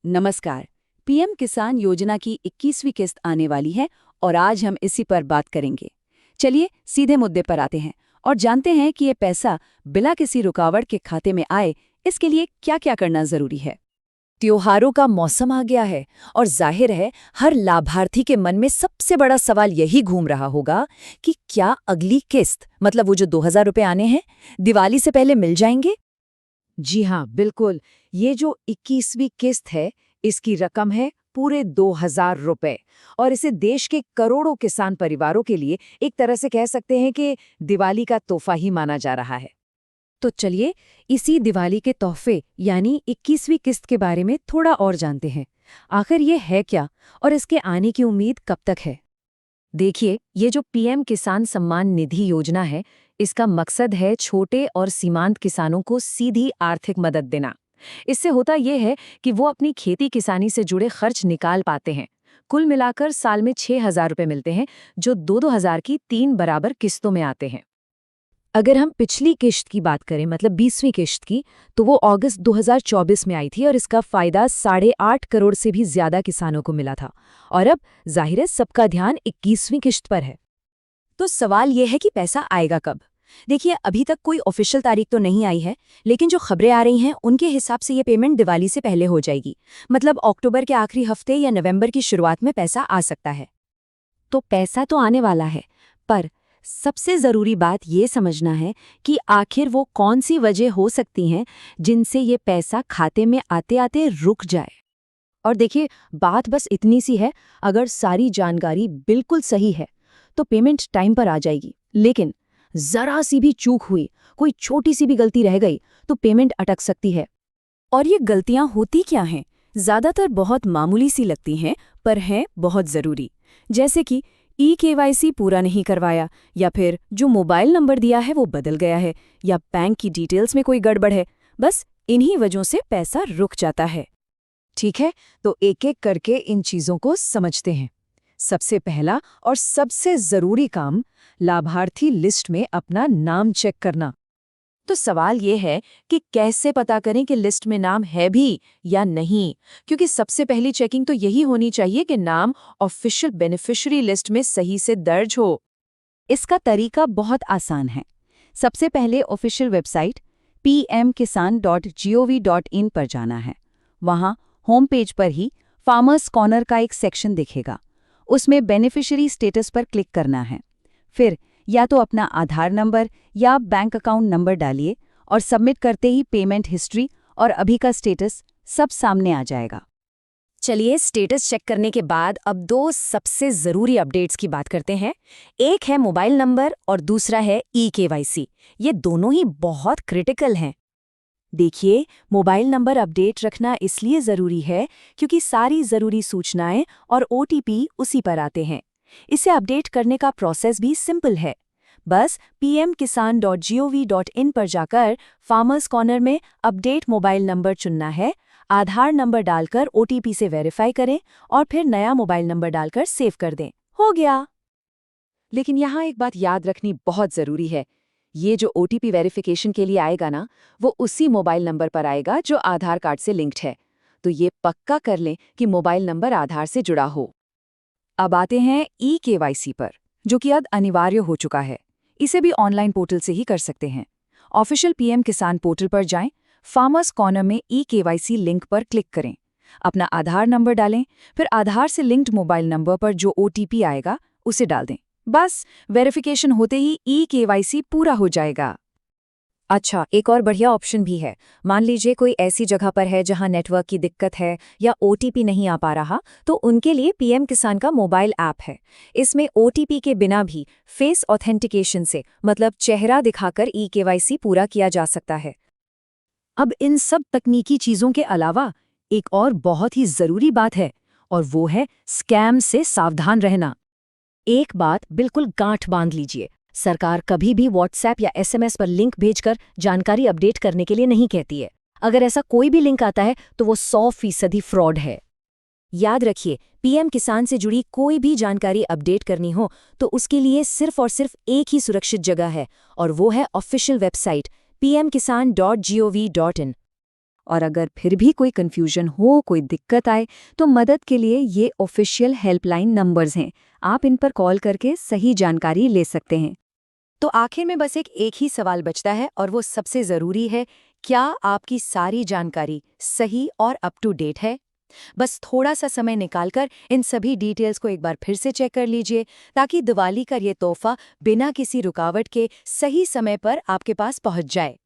नमस्कार। पीएम किसान योजना की 21वीं किस्त आने वाली है और आज हम इसी पर बात करेंगे। चलिए सीधे मुद्दे पर आते हैं और जानते हैं कि ये पैसा बिना किसी रुकावट के खाते में आए, इसके लिए क्या-क्या करना जरूरी है। त्योहारों का मौसम आ गया है और जाहिर है हर लाभार्थी के मन में सबसे बड़ा सवाल यही घूम रहा होगा कि क्या अगली किस्त मतलब वो जो 2000 रुपए आने हैं दिवाली से पहले मिल जाएंगे। जी हाँ, बिल्कुल। ये जो 21वीं किस्त है इसकी रकम है पूरे 2000 रुपए और इसे देश के करोड़ों किसान परिवारों के लिए एक तरह से कह सकते हैं कि दिवाली का तोहफा ही माना जा रहा है। तो चलिए इसी दिवाली के तोहफे यानी 21वीं किस्त के बारे में थोड़ा और जानते हैं। आखिर ये है क्या और इसके आने की उम्मीद कब तक है? देखिए, ये जो पीएम किसान सम्मान निधि योजना है, इसका मकसद है छोटे और सीमांत किसानों को सीधी आर्थिक मदद देना। इससे होता ये है कि वो अपनी खेती किसानी से जुड़े खर्च निकाल पाते हैं। कुल मिलाकर साल में 6000 रुपए मिलते हैं, जो 2-2 हजार की 3 बराबर किस्तों में आते हैं। अगर हम पिछली किश्त की बात करें मतलब 20वीं किश्त की, तो वो अगस्त 2024 में आई थी और इसका फायदा 8.5 करोड़ से भी ज्यादा किसानों को मिला था। और अब जाहिर है सबका ध्यान 21वीं किश्त पर है। तो सवाल ये है कि पैसा आएगा कब? देखिए, अभी तक कोई ऑफिशियल तारीख तो नहीं आई है, लेकिन जो खबरें आ रही हैं उनके हिसाब से ये पेमेंट दिवाली से पहले हो जाएगी। मतलब अक्टूबर के आखिरी हफ्ते या नवंबर की शुरुआत में पैसा आ सकता है। तो पैसा तो आने वाला है, पर सबसे जरूरी बात ये समझना है कि आखिर वो कौन सी वजह हो सकती हैं जिनसे ये पैसा खाते में आते आते रुक जाए। और देखिए, बात बस इतनी सी है, अगर सारी जानकारी बिल्कुल सही है तो पेमेंट टाइम पर आ जाएगी। लेकिन जरा सी भी चूक हुई, कोई छोटी सी भी गलती रह गई तो पेमेंट अटक सकती है। और ये गलतियां होती क्या हैं? ज्यादातर बहुत मामूली सी लगती हैं, पर हैं बहुत जरूरी। जैसे कि ई-केवाईसी पूरा नहीं करवाया, या फिर जो मोबाइल नंबर दिया है वो बदल गया है, या बैंक की डिटेल्स में कोई गड़बड़ है। बस इन्हीं वजहों से पैसा रुक जाता है। ठीक है, तो एक एक करके इन चीजों को समझते हैं। सबसे पहला और सबसे जरूरी काम, लाभार्थी लिस्ट में अपना नाम चेक करना। तो सवाल ये है कि कैसे पता करें कि लिस्ट में नाम है भी या नहीं, क्योंकि सबसे पहली चेकिंग तो यही होनी चाहिए कि नाम ऑफिशियल बेनिफिशियरी लिस्ट में सही से दर्ज हो। इसका तरीका बहुत आसान है। सबसे पहले ऑफिशियल वेबसाइट pmkisan.gov.in पर जाना है। वहाँ होम पेज पर ही फार्मर्स कॉर्नर का एक सेक्शन दिखेगा। उसमें बेनिफिशियरी स्टेटस पर क्लिक करना है। फिर या तो अपना आधार नंबर या बैंक अकाउंट नंबर डालिए और सबमिट करते ही पेमेंट हिस्ट्री और अभी का स्टेटस सब सामने आ जाएगा। चलिए स्टेटस चेक करने के बाद अब दो सबसे जरूरी अपडेट्स की बात करते हैं। एक है मोबाइल नंबर और दूसरा है ई-केवाईसी। ये दोनों ही बहुत क्रिटिकल हैं। देखिए, मोबाइल नंबर अपडेट रखना इसलिए ज़रूरी है क्योंकि सारी ज़रूरी सूचनाएं और ओटीपी उसी पर आते हैं। इसे अपडेट करने का प्रोसेस भी सिंपल है। बस pmkisan.gov.in पर जाकर फार्मर्स कॉर्नर में अपडेट मोबाइल नंबर चुनना है, आधार नंबर डालकर ओटीपी से वेरीफाई करें और फिर नया मोबाइल नंबर डालकर सेव कर दें। हो गया। लेकिन यहाँ एक बात याद रखनी बहुत ज़रूरी है। ये जो ओटीपी वेरिफिकेशन के लिए आएगा ना, वो उसी मोबाइल नंबर पर आएगा जो आधार कार्ड से लिंक्ड है। तो ये पक्का कर लें कि मोबाइल नंबर आधार से जुड़ा हो। अब आते हैं ई-केवाईसी पर, जो कि अब अनिवार्य हो चुका है। इसे भी ऑनलाइन पोर्टल से ही कर सकते हैं। ऑफिशियल पीएम किसान पोर्टल पर जाएं, फार्मर्स कॉर्नर में ई-केवाईसी लिंक पर क्लिक करें, अपना आधार नंबर डालें, फिर आधार से लिंक्ड मोबाइल नंबर पर जो ओटीपी आएगा उसे डाल दें। बस वेरिफिकेशन होते ही ई-केवाईसी पूरा हो जाएगा। अच्छा, एक और बढ़िया ऑप्शन भी है। मान लीजिए कोई ऐसी जगह पर है जहां नेटवर्क की दिक्कत है या ओटीपी नहीं आ पा रहा, तो उनके लिए पीएम किसान का मोबाइल ऐप है। इसमें ओटीपी के बिना भी फेस ऑथेंटिकेशन से मतलब चेहरा दिखाकर ई-केवाईसी पूरा किया जा सकता है। अब इन सब तकनीकी चीजों के अलावा एक और बहुत ही जरूरी बात है, और वो है स्कैम से सावधान रहना। एक बात बिल्कुल गांठ बांध लीजिए, सरकार कभी भी व्हाट्सएप या एसएमएस पर लिंक भेजकर जानकारी अपडेट करने के लिए नहीं कहती है। अगर ऐसा कोई भी लिंक आता है तो वो 100% फ्रॉड है। याद रखिए, पीएम किसान से जुड़ी कोई भी जानकारी अपडेट करनी हो तो उसके लिए सिर्फ और सिर्फ एक ही सुरक्षित जगह है, और वो है ऑफिशियल वेबसाइट pmkisan.gov.in। और अगर फिर भी कोई कन्फ्यूजन हो, कोई दिक्कत आए, तो मदद के लिए ये ऑफिशियल हेल्पलाइन नंबर्स हैं। आप इन पर कॉल करके सही जानकारी ले सकते हैं। तो आखिर में बस एक ही सवाल बचता है और वो सबसे ज़रूरी है, क्या आपकी सारी जानकारी सही और अप टू डेट है? बस थोड़ा सा समय निकालकर इन सभी डिटेल्स को एक बार फिर से चेक कर लीजिए, ताकि दिवाली का ये तोहफा बिना किसी रुकावट के सही समय पर आपके पास पहुंच जाए।